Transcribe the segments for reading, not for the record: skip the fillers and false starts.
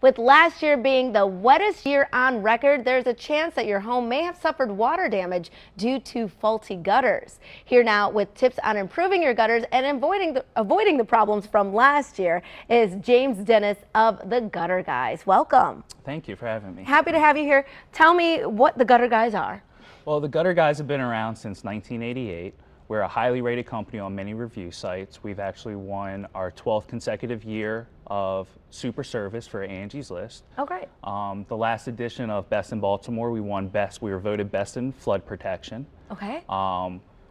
With last year being the wettest year on record, there's a chance that your home may have suffered water damage due to faulty gutters. Here now with tips on improving your gutters and avoiding the problems from last year is James Dennis of the Gutter Guys. Welcome. Thank you for having me. Happy to have you here. Tell me what the Gutter Guys are. Well, the Gutter Guys have been around since 1988. We're a highly rated company on many review sites. We've actually won our 12th consecutive year of Super Service for Angie's List. Oh, great. The last edition of Best in Baltimore, we were voted Best in Flood Protection. Okay.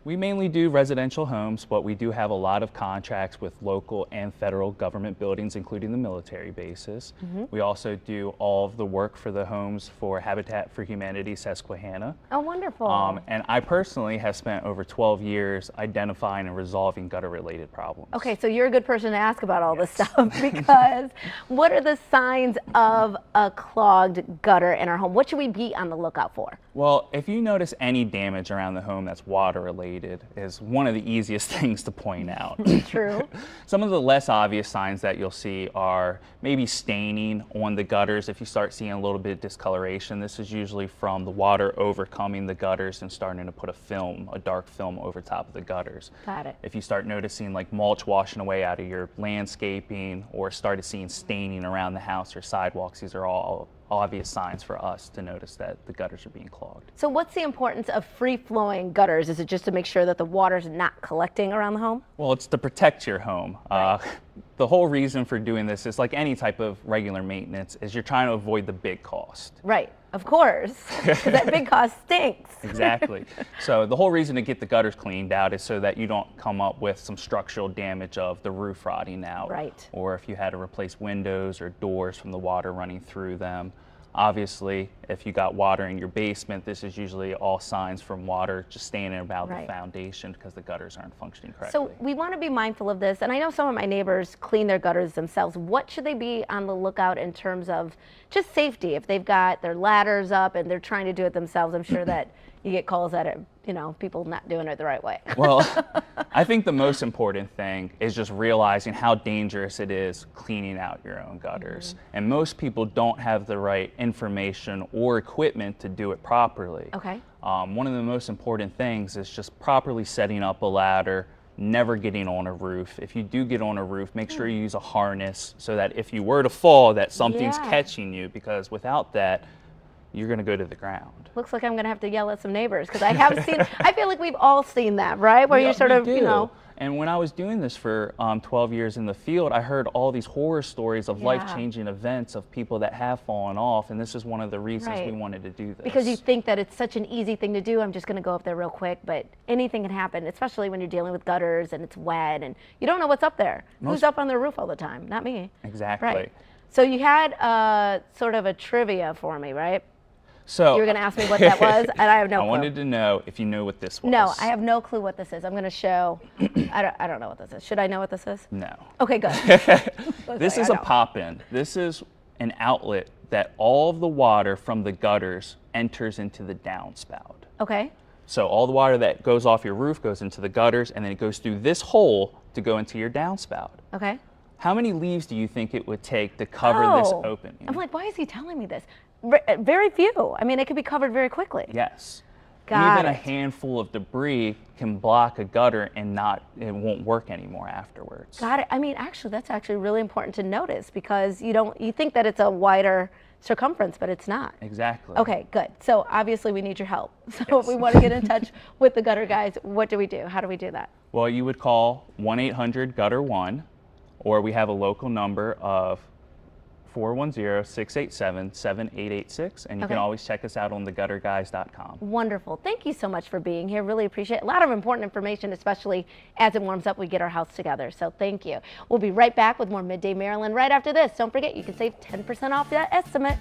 We mainly do residential homes, but we do have a lot of contracts with local and federal government buildings, including the military bases. We also do all of the work for the homes for Habitat for Humanity Susquehanna. Oh, wonderful. And I personally have spent over 12 years identifying and resolving gutter-related problems. Okay, so you're a good person to ask about all this stuff because what are the signs of a clogged gutter in our home? What should we be on the lookout for? Well, if you notice any damage around the home that's water-related, is one of the easiest things to point out. True. Some of the less obvious signs that you'll see are maybe staining on the gutters. If you start seeing a little bit of discoloration, this is usually from the water overcoming the gutters and starting to put a dark film over top of the gutters. Got it. If you start noticing like mulch washing away out of your landscaping or started seeing staining around the house or sidewalks, these are all obvious signs for us to notice that the gutters are being clogged. So what's the importance of free-flowing gutters? Is it just to make sure that the water's not collecting around the home? Well, it's to protect your home. Right. The whole reason for doing this is like any type of regular maintenance is you're trying to avoid the big cost. Right, of course, because that big cost stinks. Exactly. So the whole reason to get the gutters cleaned out is so that you don't come up with some structural damage of the roof rotting out. Right. Or if you had to replace windows or doors from the water running through them. Obviously, if you got water in your basement, this is usually all signs from water just staying about the foundation because the gutters aren't functioning correctly. So we want to be mindful of this, and I know some of my neighbors clean their gutters themselves. What should they be on the lookout in terms of just safety? If they've got their ladders up and they're trying to do it themselves, I'm sure that you get calls at it, people not doing it the right way. Well, I think the most important thing is just realizing how dangerous it is cleaning out your own gutters. And most people don't have the right information or equipment to do it properly. Okay. One of the most important things is just properly setting up a ladder, never getting on a roof. If you do get on a roof, make sure you use a harness so that if you were to fall, that something's catching you, because without that, you're going to go to the ground. Looks like I'm going to have to yell at some neighbors because I have seen, I feel like we've all seen that, right? Where you're sort of, And when I was doing this for 12 years in the field, I heard all these horror stories of life-changing events of people that have fallen off, and this is one of the reasons we wanted to do this. Because you think that it's such an easy thing to do, I'm just going to go up there real quick, but anything can happen, especially when you're dealing with gutters and it's wet and you don't know what's up there. Who's up on their roof all the time? Not me. Exactly. Right. So you had sort of a trivia for me, right? So you were going to ask me what that was, and I have no clue. I wanted to know if you know what this was. No, I have no clue what this is. I'm going to show. I don't know what this is. Should I know what this is? No. Okay, good. This is a pop-in. This is an outlet that all of the water from the gutters enters into the downspout. Okay. So all the water that goes off your roof goes into the gutters, and then it goes through this hole to go into your downspout. Okay. How many leaves do you think it would take to cover this opening? I'm like, why is he telling me this? Very few. I mean, it could be covered very quickly. Yes. Got Even it. a handful of debris can block a gutter and it won't work anymore afterwards. Got it. I mean, actually, that's actually really important to notice because you think that it's a wider circumference, but it's not. Exactly. Okay, good. So obviously we need your help. So if we want to get in touch with the Gutter Guys, what do we do? How do we do that? Well, you would call 1-800-GUTTER-1, or we have a local number of 410-687-7886, and you can always check us out on thegutterguys.com. Wonderful. Thank you so much for being here. Really appreciate it. A lot of important information, especially as it warms up, we get our house together. So thank you. We'll be right back with more Midday Maryland right after this. Don't forget, you can save 10% off that estimate.